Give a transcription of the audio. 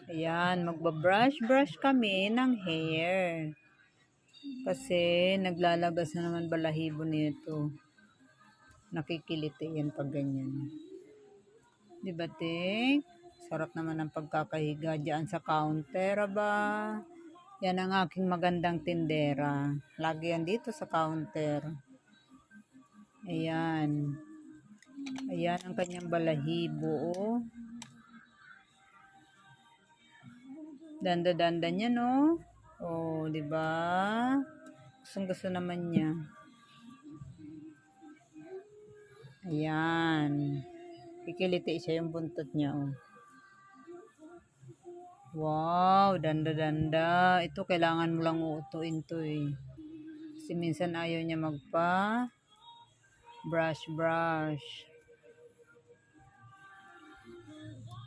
Ayan, magba-brush kami ng hair. Kasi naglalagas na naman balahibo nito. Nakikiliti yan pag ganyan. Diba, Ting? Sarap naman ang pagkakahiga dyan sa counter, ba? Yan ang aking magandang tindera. Lagi yan dito sa counter. Ayan. Ayan ang kanyang balahibo, oh. Danda-danda niya, no? Oh, di ba? Gustong-gusto naman niya. Ayan. Kikiliti siya yung buntot niya, oh. Wow, danda-danda. Ito, kailangan mo lang uutuin to, eh. Kasi minsan ayaw niya magpa brush.